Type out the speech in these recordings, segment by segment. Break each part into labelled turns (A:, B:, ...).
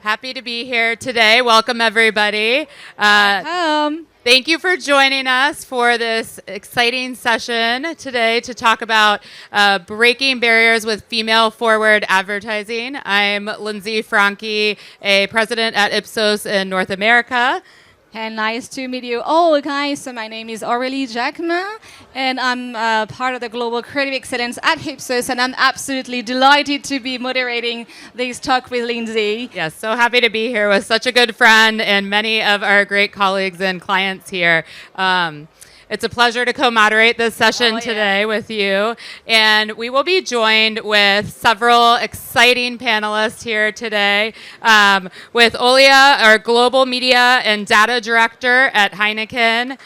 A: Happy to be here today. Welcome, everybody. Thank you for joining us for this exciting session today to talk about breaking barriers with female-forward advertising. I'm Lindsay, Franke, a president at Ipsos in North America.
B: And nice to meet you all, guys. So my name is Aurélie Jacquemin, and I'm part of the Global Creative Excellence at Ipsos, and I'm absolutely delighted to be moderating this talk with Lindsay.
A: Yes, so happy to be here with such a good friend and many of our great colleagues and clients here. It's a pleasure to co-moderate this session today with you. And we will be joined with several exciting panelists here today. With Olya, our Global Media and Data Director at Heineken.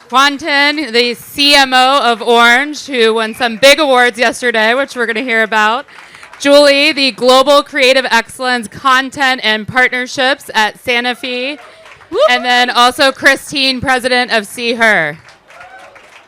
A: Quentin, the CMO of Orange, who won some big awards yesterday, which we're going to hear about. Julie, the Global Creative Excellence Content and Partnerships at Sanofi. And then also Christine, President of SeeHer.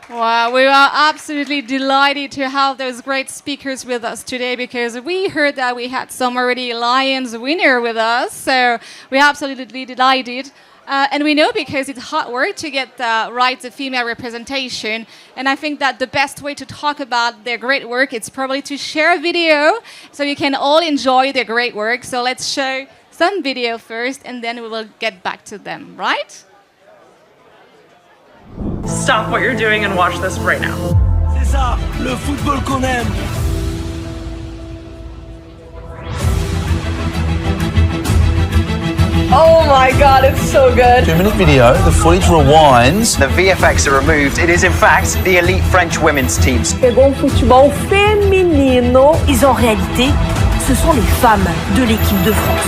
B: Wow, we are absolutely delighted to have those great speakers with us today because we heard that we had some already Lions winner with us, so we're absolutely delighted. And we know because it's hard work to get the right to female representation, and I think that the best way to talk about their great work is probably to share a video so you can all enjoy their great work. So let's show some video first, and then we will get back to them, right?
C: Stop what you're doing and watch this right now.
D: C'est ça, le football qu'on aime.
C: Oh my god, it's so good.
E: 2-minute video, the footage rewinds.
F: The VFX are removed. It is in fact the elite French women's teams.
G: Pegou futebol feminino. Ils en réalité, ce sont les femmes de l'équipe de France.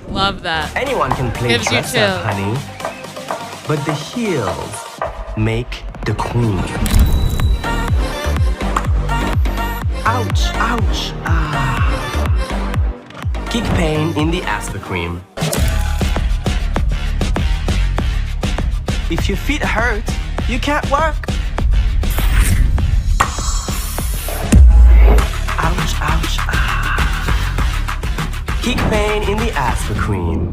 A: Love that.
D: Anyone can play
A: Gives you
D: dress up, honey. But the heels make the queen. Ouch, ouch. Kick pain in the ass cream. If your feet hurt, you can't work. Ouch, ouch, Kick pain in the ass for cream.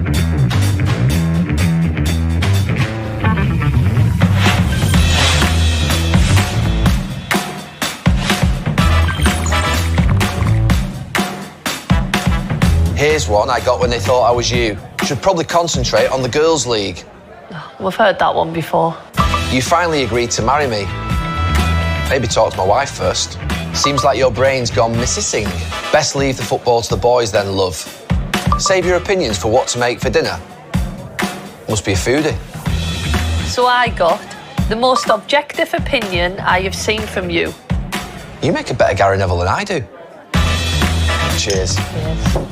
H: Here's one I got when they thought I was you. Should probably concentrate on the girls' league.
I: We've heard that one before.
H: You finally agreed to marry me. Maybe talk to my wife first. Seems like your brain's gone missing. Best leave the football to the boys then, love. Save your opinions for what to make for dinner. Must be a foodie.
I: So I got the most objective opinion I have seen from you.
H: You make a better Gary Neville than I do. Cheers.
I: Yes.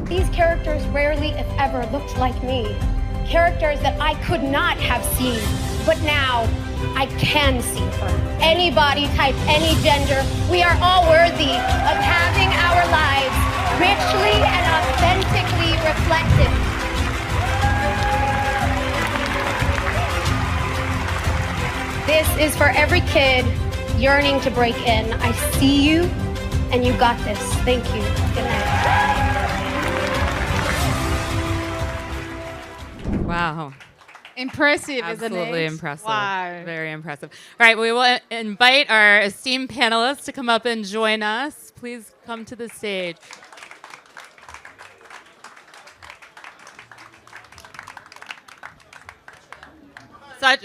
J: These characters rarely, if ever, looked like me. Characters that I could not have seen, but now I can see her. Any body type, any gender, we are all worthy of having our lives richly and authentically reflected. This is for every kid yearning to break in. I see you, and you got this. Thank you. Good night.
A: Wow.
B: Impressive, isn't it?
A: Absolutely impressive.
B: Wow.
A: Very impressive. All right, we will invite our esteemed panelists to come up and join us. Please come to the stage.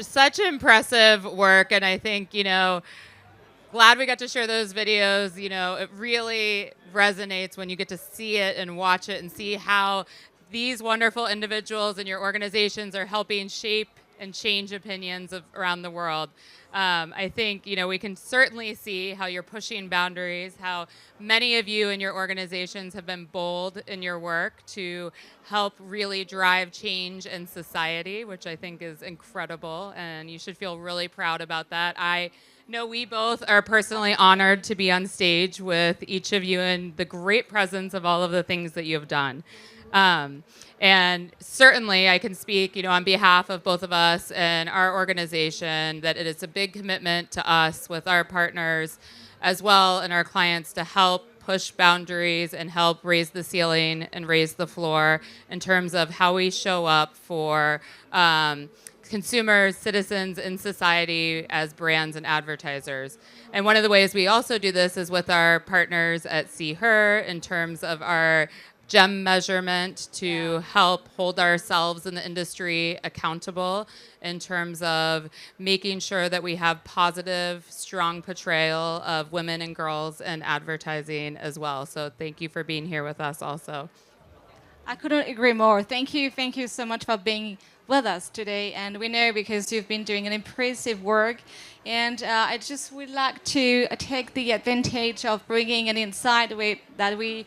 A: Such impressive work, and I think, glad we got to share those videos. It really resonates when you get to see it and watch it and see how these wonderful individuals in your organizations are helping shape and change opinions around the world. I think, we can certainly see how you're pushing boundaries, how many of you in your organizations have been bold in your work to help really drive change in society, which I think is incredible, and you should feel really proud about that. I know we both are personally honored to be on stage with each of you and the great presence of all of the things that you have done. And certainly I can speak, on behalf of both of us and our organization that it is a big commitment to us with our partners as well and our clients to help push boundaries and help raise the ceiling and raise the floor in terms of how we show up for consumers, citizens in society as brands and advertisers. And one of the ways we also do this is with our partners at SeeHer in terms of our GEM measurement to help hold ourselves in the industry accountable in terms of making sure that we have positive, strong portrayal of women and girls in advertising as well. So thank you for being here with us also.
B: I couldn't agree more. Thank you so much for being with us today. And we know because you've been doing an impressive work. And I just would like to take the advantage of bringing an insight that we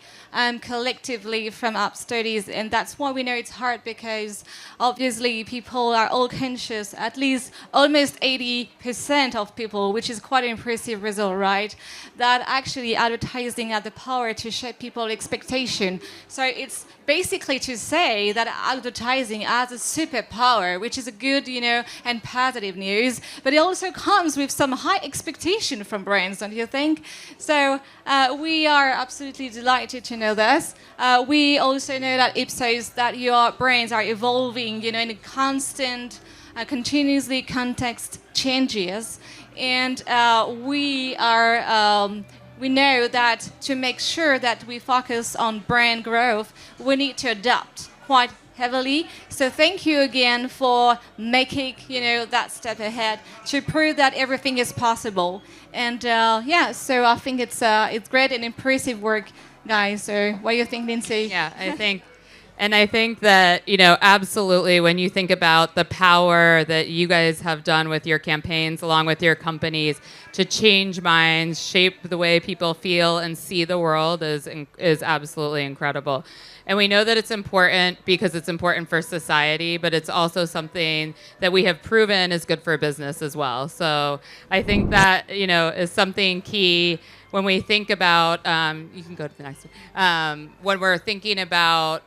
B: collectively from up studies. And that's why we know it's hard, because obviously people are all conscious, at least almost 80% of people, which is quite an impressive result, right? That actually advertising has the power to shape people's expectation. So it's basically to say that advertising has a superpower, which is a good, and positive news, but it also comes with some high expectation from brands, don't you think? So we are absolutely delighted to know this. We also know that Ipsos, that your brands are evolving, in a constant, continuously context changes, and we know that to make sure that we focus on brand growth, we need to adapt quite heavily. So thank you again for making, that step ahead to prove that everything is possible. And so I think it's great and impressive work, guys. So what do you think, Lindsay?
A: Yeah, I think that, absolutely when you think about the power that you guys have done with your campaigns along with your companies to change minds, shape the way people feel and see the world is absolutely incredible. And we know that it's important because it's important for society, but it's also something that we have proven is good for business as well. So I think that, is something key when we think about, you can go to the next one, when we're thinking about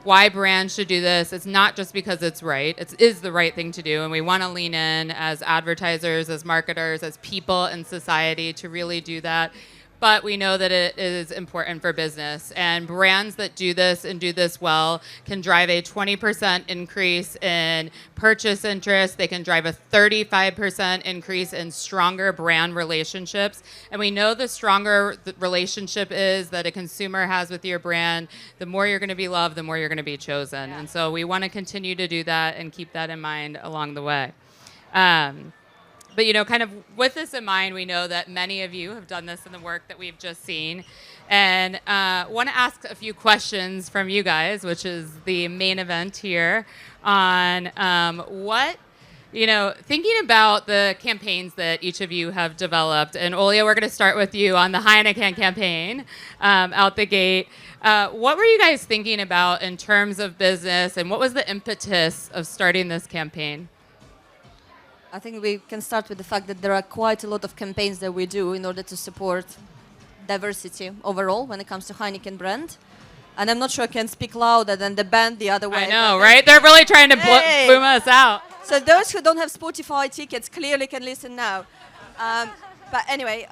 A: why brands should do this. It's not just because it's right. It is the right thing to do, and we want to lean in as advertisers, as marketers, as people in society to really do that. But we know that it is important for business. And brands that do this and do this well can drive a 20% increase in purchase interest. They can drive a 35% increase in stronger brand relationships. And we know the stronger the relationship is that a consumer has with your brand, the more you're going to be loved, the more you're going to be chosen. Yeah. And so we want to continue to do that and keep that in mind along the way. But, kind of with this in mind, we know that many of you have done this in the work that we've just seen. And want to ask a few questions from you guys, which is the main event here, on thinking about the campaigns that each of you have developed. And Olya, we're going to start with you on the Heineken campaign out the gate. What were you guys thinking about in terms of business, and what was the impetus of starting this campaign?
K: I think we can start with the fact that there are quite a lot of campaigns that we do in order to support diversity overall when it comes to Heineken brand. And I'm not sure I can speak louder than the band the other way.
A: I know, right? They're really trying to boom us out.
K: So those who don't have Spotify tickets clearly can listen now. But anyway,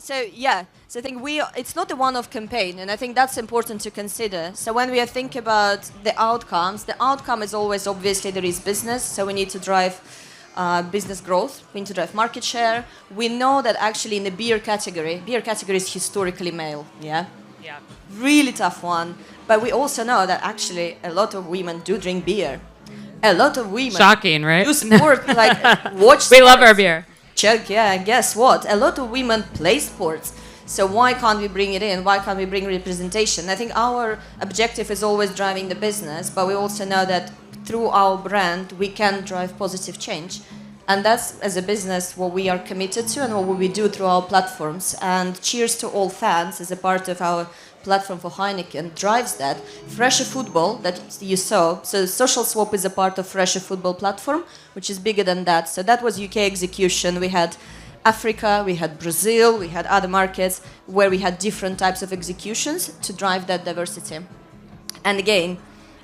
K: So I think it's not a one-off campaign, and I think that's important to consider. So when we think about the outcome is always obviously there is business, so we need to drive business growth, we need to drive market share. We know that actually in the beer category is historically male, yeah?
A: Yeah.
K: Really tough one, but we also know that actually a lot of women do drink beer. A lot of women
A: Shocking, right?
K: do sport, like watch
A: We
K: sports.
A: love our beer.
K: Check, yeah, and guess what? A lot of women play sports. So why can't we bring it in? Why can't we bring representation? I think our objective is always driving the business, but we also know that through our brand, we can drive positive change. And that's, as a business, what we are committed to and what we do through our platforms. And Cheers to All Fans, as a part of our platform for Heineken, drives that. Fresher Football, that you saw, so Social Swap is a part of Fresher Football platform, which is bigger than that. So that was UK execution. We had Africa, we had Brazil, we had other markets where we had different types of executions to drive that diversity. And again,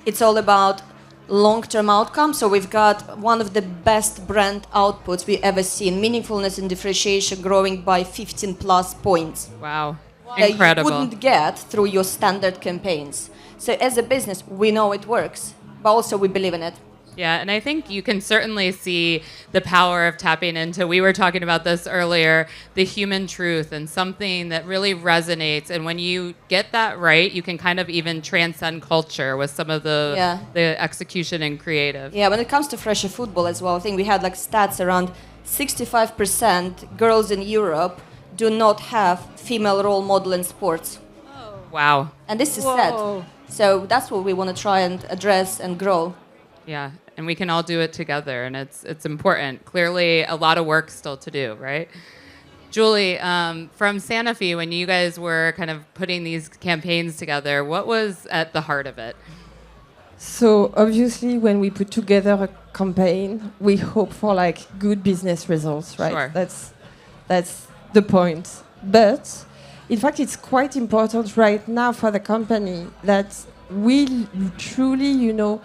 K: it's all about long-term outcome. So we've got one of the best brand outputs we ever seen. Meaningfulness and differentiation growing by 15 plus points.
A: Wow.
K: That
A: Incredible.
K: you wouldn't get through your standard campaigns. So as a business, we know it works, but also we believe in it.
A: Yeah, and I think you can certainly see the power of tapping into, we were talking about this earlier, the human truth and something that really resonates. And when you get that right, you can kind of even transcend culture with some of the execution and creative.
K: Yeah, when it comes to Fresher Football as well, I think we had like stats around 65% girls in Europe do not have female role model in sports.
A: Oh. Wow.
K: And this is sad. So that's what we want to try and address and grow.
A: Yeah, and we can all do it together, and it's important. Clearly, a lot of work still to do, right? Julie, from Sanofi, when you guys were kind of putting these campaigns together, what was at the heart of it?
L: So obviously, when we put together a campaign, we hope for like good business results, right?
A: Sure.
L: That's the point. But in fact, it's quite important right now for the company that we truly,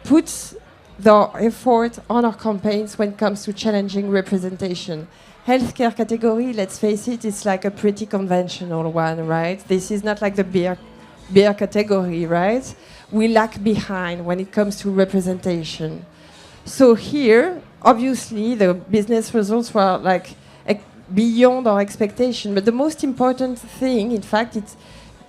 L: put the effort on our campaigns when it comes to challenging representation. Healthcare category, let's face it, it's like a pretty conventional one, right? This is not like the beer category, right? We lag behind when it comes to representation. So here, obviously, the business results were like beyond our expectation. But the most important thing, in fact,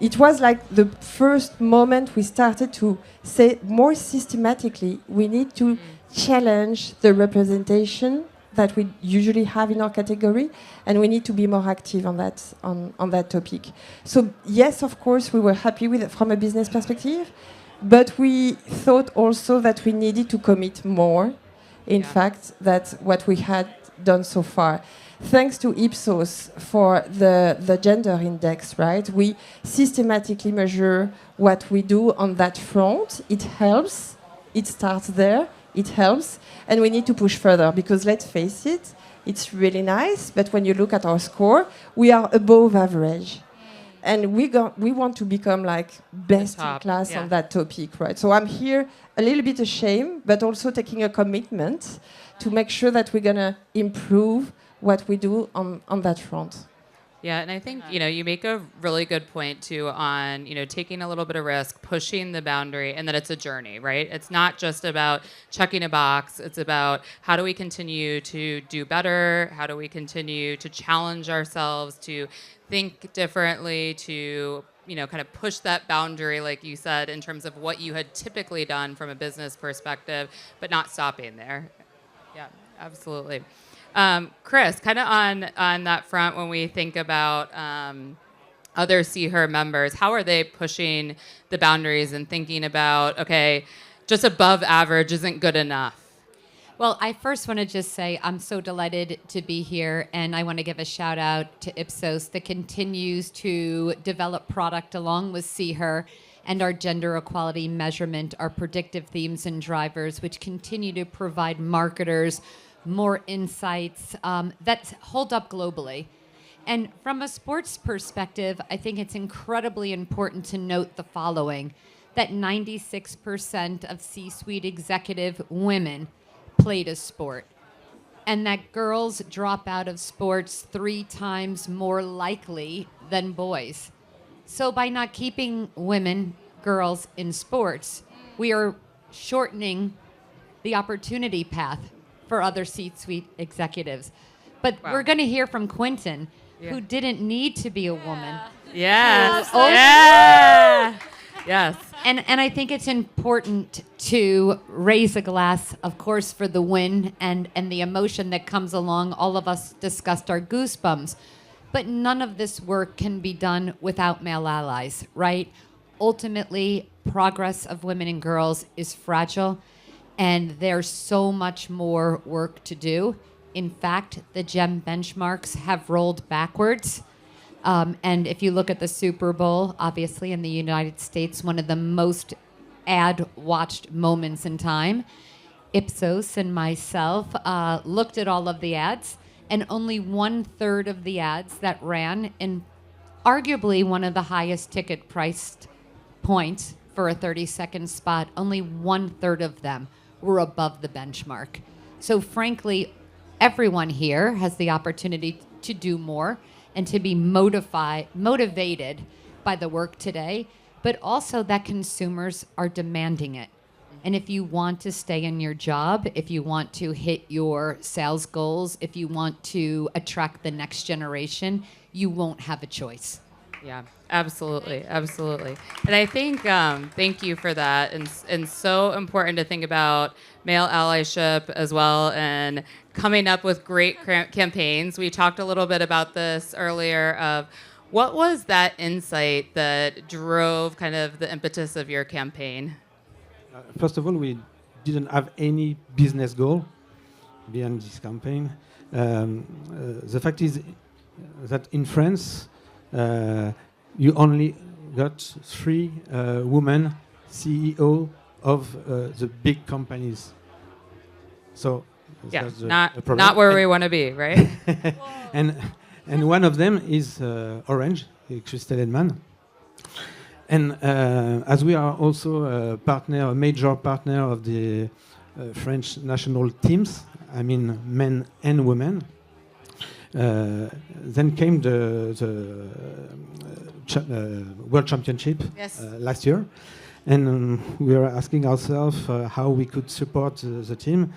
L: it was like the first moment we started to say more systematically, we need to challenge the representation that we usually have in our category, and we need to be more active on that topic. So yes, of course, we were happy with it from a business perspective, but we thought also that we needed to commit more, in fact, that's what we had done so far. Thanks to Ipsos for the gender index, right? We systematically measure what we do on that front. It helps. It starts there. It helps. And we need to push further because let's face it, it's really nice. But when you look at our score, we are above average. And we want to become like best in class on that topic, right? So I'm here a little bit ashamed, but also taking a commitment to make sure that we're going to improve what we do on that front.
A: Yeah, and I think, you make a really good point, too, on, taking a little bit of risk, pushing the boundary, and that it's a journey, right? It's not just about checking a box. It's about how do we continue to do better? How do we continue to challenge ourselves, to think differently, to, kind of push that boundary, like you said, in terms of what you had typically done from a business perspective, but not stopping there. Yeah, absolutely. Chris, kind of on that front, when we think about other SeeHer members, how are they pushing the boundaries and thinking about, okay, just above average isn't good enough?
M: Well, I first want to just say I'm so delighted to be here, and I want to give a shout out to Ipsos that continues to develop product along with SeeHer and our gender equality measurement, our predictive themes and drivers, which continue to provide marketers more insights that hold up globally. And from a sports perspective, I think it's incredibly important to note the following, that 96% of C-suite executive women played a sport. and that girls drop out of sports 3 times more likely than boys. So by not keeping women, girls in sports, we are shortening the opportunity path for other C-suite executives. But we're going to hear from Quentin, who didn't need to be a woman.
A: Yes. Yeah. Yes.
M: And I think it's important to raise a glass, of course, for the win and the emotion that comes along. All of us discussed our goosebumps. But none of this work can be done without male allies, right? Ultimately, progress of women and girls is fragile, and there's so much more work to do. In fact, the GEM benchmarks have rolled backwards. And if you look at the Super Bowl, obviously in the United States, one of the most ad-watched moments in time, Ipsos and myself looked at all of the ads, and only 1/3 of the ads that ran in arguably one of the highest ticket priced points for a 30-second spot, only 1/3 of them were above the benchmark. So frankly, everyone here has the opportunity to do more and to be motivated by the work today, but also that consumers are demanding it. And if you want to stay in your job, if you want to hit your sales goals, if you want to attract the next generation, you won't have a choice.
A: Yeah, absolutely, absolutely. And I think, thank you for that. And so important to think about male allyship as well and coming up with great campaigns. We talked a little bit about this earlier of what was that insight that drove kind of the impetus of your campaign?
N: First of all, we didn't have any business goal behind this campaign. The fact is that in France, you only got 3 women CEO of the big companies. So that's
A: not where we want to be, right?
N: and one of them is Orange, Christelle Edman. And as we are also a major partner of the French national teams, I mean men and women, then came the World Championship last year. And we were asking ourselves how we could support the team.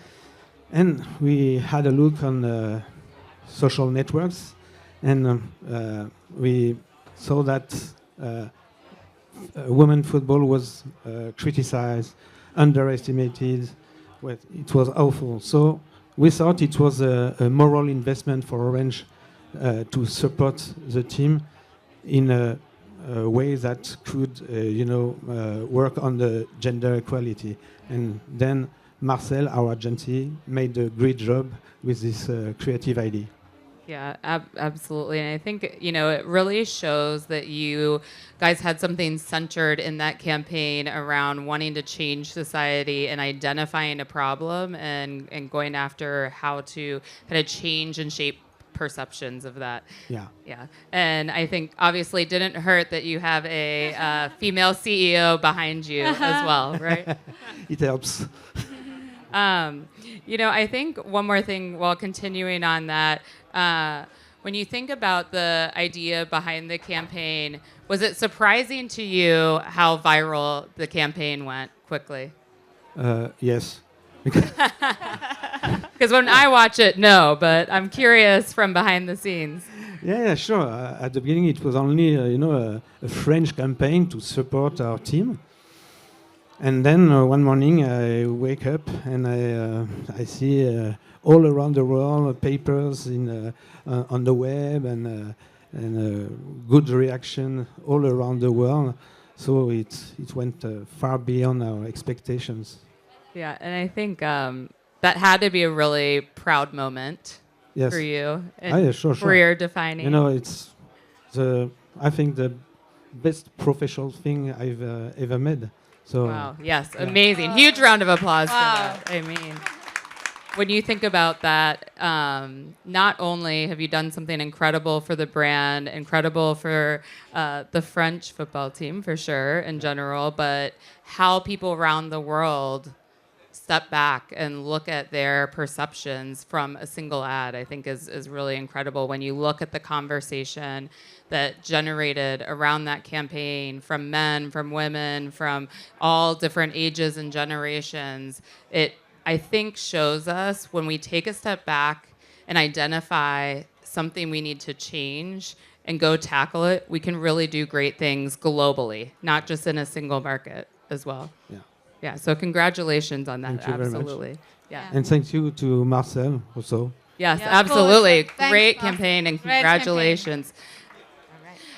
N: And we had a look on social networks, and we saw that women football was criticized, underestimated. It was awful. So we thought it was a moral investment for Orange to support the team in a way that could, work on the gender equality. And then Marcel, our agency, made a great job with this creative idea.
A: Yeah, absolutely. And I think, it really shows that you guys had something centered in that campaign around wanting to change society and identifying a problem and going after how to kind of change and shape perceptions of that.
N: Yeah.
A: Yeah. And I think obviously it didn't hurt that you have a female CEO behind you as well, right?
N: It helps.
A: I think one more thing while continuing on that, when you think about the idea behind the campaign, was it surprising to you how viral the campaign went quickly?
N: Yes.
A: Because when I watch it, no, but I'm curious from behind the scenes.
N: Yeah, sure. At the beginning, it was only, a French campaign to support our team. And then one morning I wake up and I see all around the world papers on the web and good reaction all around the world. So it went far beyond our expectations.
A: Yeah, and I think that had to be a really proud moment for you. And
N: sure.
A: Career defining.
N: I think the best professional thing I've ever made. So,
A: wow, yes, amazing. Huge round of applause for that. I mean, when you think about that, not only have you done something incredible for the brand, incredible for the French football team for sure in general, but how people around the world step back and look at their perceptions from a single ad, I think is really incredible. When you look at the conversation that generated around that campaign from men, from women, from all different ages and generations, it, I think, shows us when we take a step back and identify something we need to change and go tackle it, we can really do great things globally, not just in a single market as well.
N: Yeah.
A: Yeah, so congratulations on that.
N: Thank you very much.
A: Absolutely. Yeah.
N: And thank you to Marcel also.
A: Yes,
B: Yeah, of
A: absolutely.
B: course. Thanks,
A: Great
B: Marcel.
A: campaign and
B: Great
A: congratulations.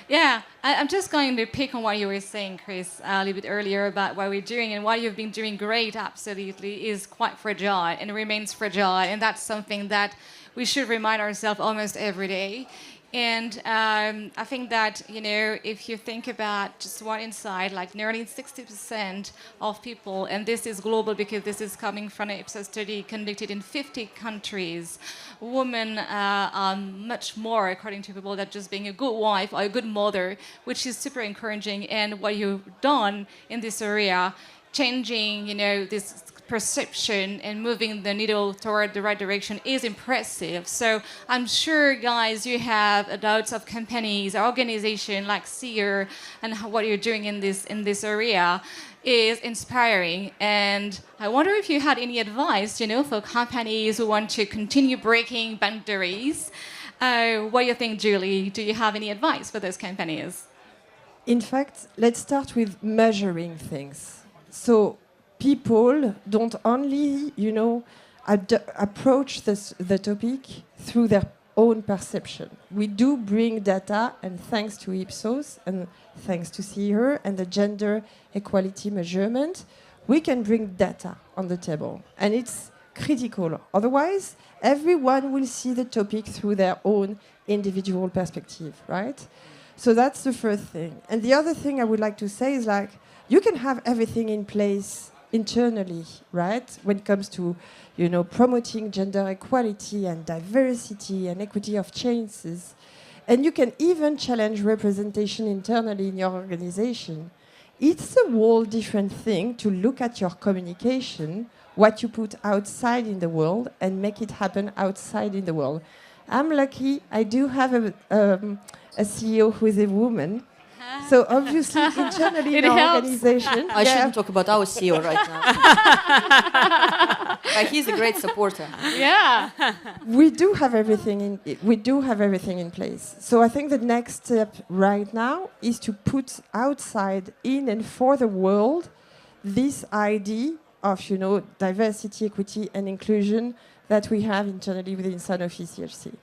B: Yeah, I'm just going to pick on what you were saying, Chris, a little bit earlier about what we're doing, and what you've been doing great, absolutely, is quite fragile and remains fragile, and that's something that we should remind ourselves almost every day. And I think that, you know, if you think about just one insight, like nearly 60% of people, and this is global because this is coming from an Ipsos study conducted in 50 countries, women are much more, according to people, that just being a good wife or a good mother, which is super encouraging. And what you've done in this area, changing, you know, this perception and moving the needle toward the right direction is impressive. So I'm sure, guys, you have lots of companies, organizations like SeeHer, and what you're doing in this area is inspiring. And I wonder if you had any advice, you know, for companies who want to continue breaking boundaries. What do you think, Julie? Do you have any advice for those companies?
L: In fact, let's start with measuring things. So people don't only, you know, approach the topic through their own perception. We do bring data, and thanks to Ipsos and thanks to SeeHer and the gender equality measurement, we can bring data on the table, and it's critical. Otherwise, everyone will see the topic through their own individual perspective, right? So that's the first thing. And the other thing I would like to say is, like, you can have everything in place internally, right? When it comes to, you know, promoting gender equality and diversity and equity of chances. And you can even challenge representation internally in your organization. It's a whole different thing to look at your communication, what you put outside in the world, and make it happen outside in the world. I'm lucky, I do have a CEO who is a woman. So obviously, internally in our organization,
K: I shouldn't talk about our CEO right now. But he's a great supporter.
B: Yeah,
L: we do have everything in place. So I think the next step right now is to put outside, in and for the world, this idea of, you know, diversity, equity, and inclusion that we have internally within Sanofi CHC.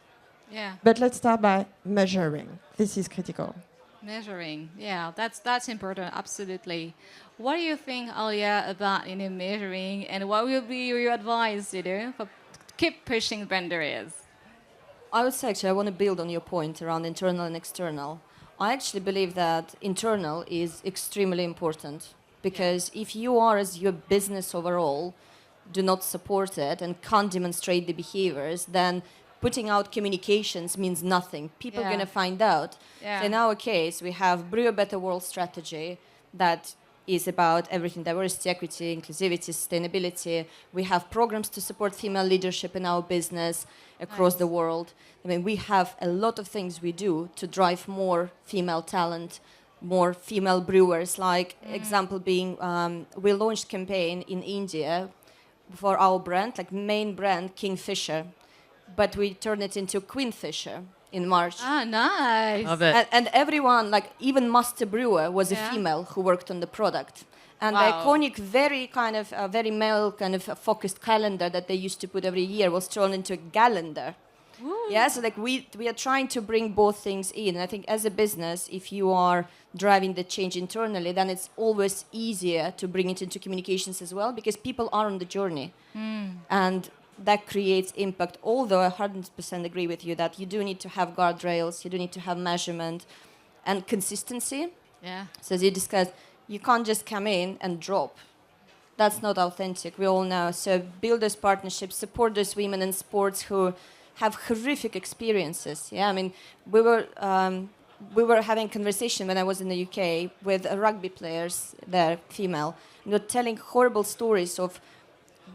B: yeah.
L: But let's start by measuring. This is critical.
B: Measuring, yeah, that's important, absolutely. What do you think, Olya, about, you know, measuring, and what will be your advice, you know, for keep pushing boundaries?
K: I would say, actually, I want to build on your point around internal and external. I actually believe that internal is extremely important, because if you are, as your business overall, do not support it and can't demonstrate the behaviors, then putting out communications means nothing. People are going to find out.
B: Yeah.
K: So in our case, we have Brew a Better World strategy that is about everything: diversity, equity, inclusivity, sustainability. We have programs to support female leadership in our business across the world. I mean, we have a lot of things we do to drive more female talent, more female brewers. Like example being, we launched campaign in India for our brand, like main brand, Kingfisher. But we turned it into Queenfisher in March.
B: Ah, nice.
A: Love it.
K: And everyone, like even Master Brewer, was a female who worked on the product. And the iconic, very kind of very male kind of focused calendar that they used to put every year was turned into a calendar. Yeah, so like we are trying to bring both things in. And I think as a business, if you are driving the change internally, then it's always easier to bring it into communications as well, because people are on the journey. And that creates impact, although I 100% agree with you that you do need to have guardrails, you do need to have measurement and consistency.
B: Yeah.
K: So as you discussed, you can't just come in and drop. That's not authentic, we all know. So build those partnerships, support those women in sports who have horrific experiences. Yeah, I mean, we were having a conversation when I was in the UK with rugby players, they're female, and they're telling horrible stories of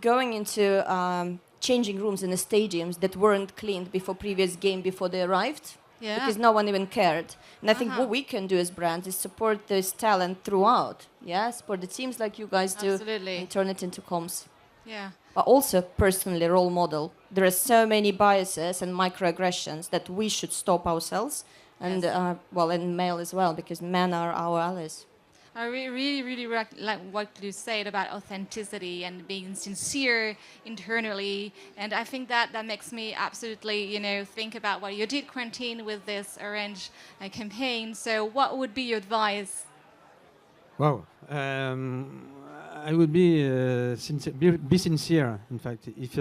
K: going into changing rooms in the stadiums that weren't cleaned before previous game before they arrived.
B: Yeah.
K: Because no one even cared. And I think what we can do as brands is support this talent throughout. Yeah, support the teams like you guys do.
B: Absolutely.
K: And turn it into comms.
B: Yeah.
K: But also personally role model. There are so many biases and microaggressions that we should stop ourselves. And and male as well, because men are our allies.
B: I really like what you said about authenticity and being sincere internally, and I think that makes me absolutely, think about what you did, Quentin, with this Orange campaign. So, what would be your advice?
N: Wow, I would be sincere. In fact, if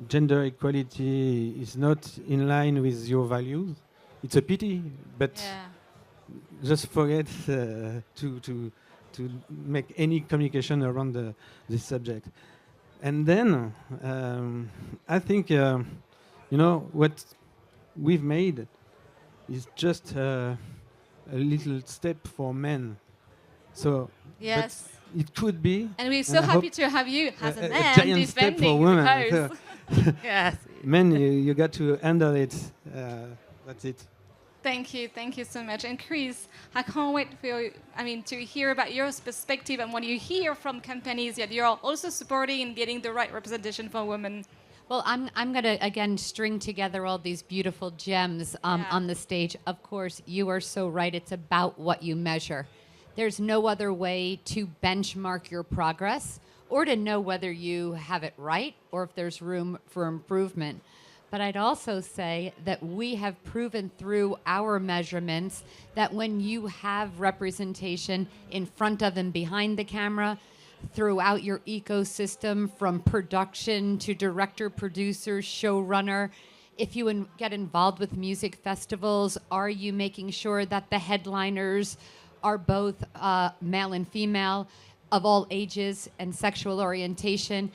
N: gender equality is not in line with your values, it's a pity, but.
B: Yeah.
N: Just forget to make any communication around this subject. And then I think what we've made is just a little step for men. So
B: yes,
N: it could be.
B: And we're so happy to have you as a man
N: giant step for women.
B: the pose.
A: Yes,
N: men, you got to handle it. That's it.
B: Thank you so much. And Chris, I can't wait to hear about your perspective and what you hear from companies that you're also supporting and getting the right representation for women.
M: Well, I'm going to, again, string together all these beautiful gems on the stage. Of course, you are so right. It's about what you measure. There's no other way to benchmark your progress or to know whether you have it right or if there's room for improvement. But I'd also say that we have proven through our measurements that when you have representation in front of and behind the camera, throughout your ecosystem, from production to director, producer, showrunner, if you get involved with music festivals, are you making sure that the headliners are both male and female, of all ages and sexual orientation?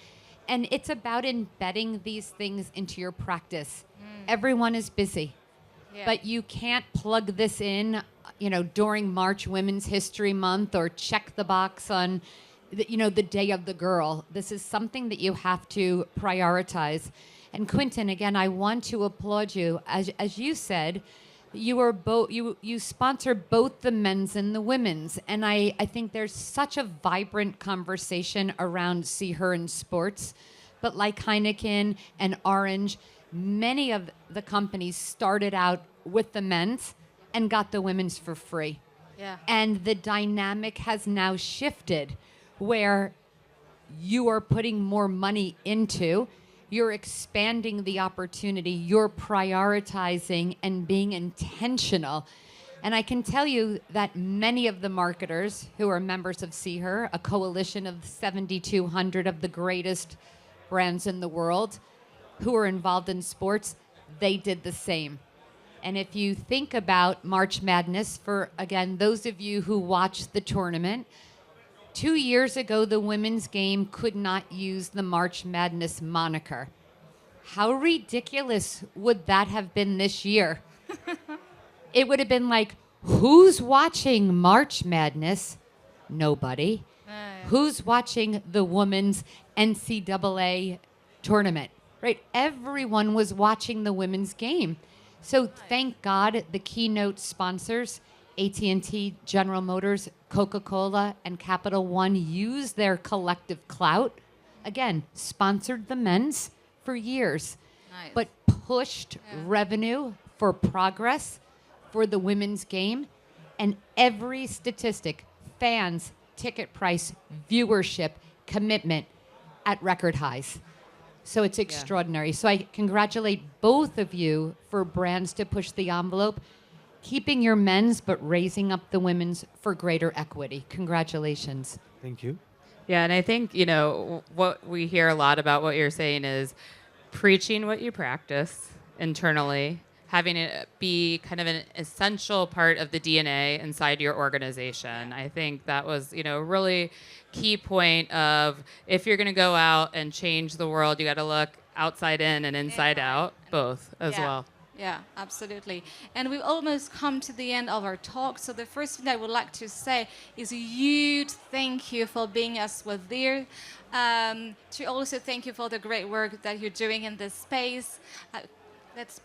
M: And it's about embedding these things into your practice. Everyone is busy, but you can't plug this in, during March Women's History Month or check the box on, the Day of the Girl. This is something that you have to prioritize. And Quentin, again, I want to applaud you. As you said, you sponsor both the men's and the women's. And I think there's such a vibrant conversation around SeeHer in sports. But like Heineken and Orange, many of the companies started out with the men's and got the women's for free.
B: Yeah.
M: And the dynamic has now shifted where you are putting more money into, you're expanding the opportunity, you're prioritizing and being intentional. And I can tell you that many of the marketers who are members of SeeHer, a coalition of 7,200 of the greatest brands in the world who are involved in sports, they did the same. And if you think about March Madness, for, again, those of you who watched the tournament, 2 years ago, the women's game could not use the March Madness moniker. How ridiculous would that have been this year? It would have been like, who's watching March Madness? Nobody. Who's watching the women's NCAA tournament? Right? Everyone was watching the women's game. So thank God the keynote sponsors, AT&T, General Motors, Coca-Cola, and Capital One, used their collective clout. Again, sponsored the men's for years, but pushed revenue for progress for the women's game. And every statistic, fans, ticket price, viewership, commitment at record highs. So it's extraordinary. So I congratulate both of you for brands to push the envelope, keeping your men's but raising up the women's for greater equity. Congratulations.
N: Thank you.
A: Yeah, and I think, what we hear a lot about what you're saying is preaching what you practice internally, having it be kind of an essential part of the DNA inside your organization. I think that was, a really key point of if you're going to go out and change the world, you got to look outside in and inside out, both as well.
B: Yeah, absolutely. And we've almost come to the end of our talk. So the first thing I would like to say is a huge thank you for being us with there. To also thank you for the great work that you're doing in this space. Let's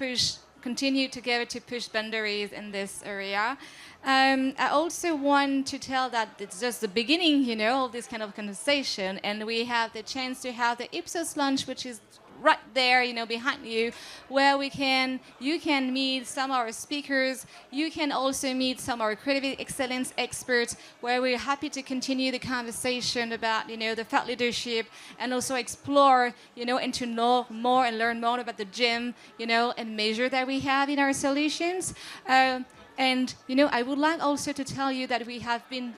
B: continue together to push boundaries in this area. I also want to tell that it's just the beginning, you know, of this kind of conversation. And we have the chance to have the Ipsos lunch, which is right there, you know, behind you, where you can meet some of our speakers. You can also meet some of our creative excellence experts, where we're happy to continue the conversation about, you know, the thought leadership, and also explore, you know, and to know more and learn more about the gym, you know, and measure that we have in our solutions. And, you know, I would like also to tell you that we have been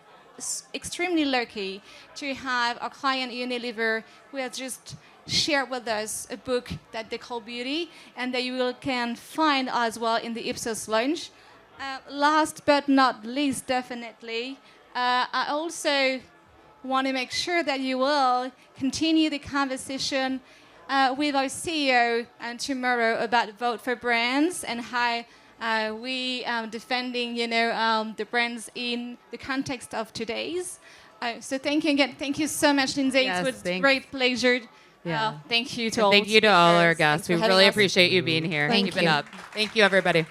B: extremely lucky to have our client Unilever, who has just shared with us a book that they call Beauty, and that you can find as well in the Ipsos Lounge. Last but not least, definitely, I also want to make sure that you will continue the conversation with our CEO tomorrow about Vote for Brands and how we defending, you know, the brands in the context of today's. So thank you again. Thank you so much, Lindsay.
A: Yes,
B: it was a great pleasure. Thank you to all.
A: Thank you to all our
B: speakers.
A: guests. We
B: Thanks for
A: really
B: having us.
A: appreciate you being here.
B: Thank
A: Keep it
B: you.
A: up. Thank you, everybody.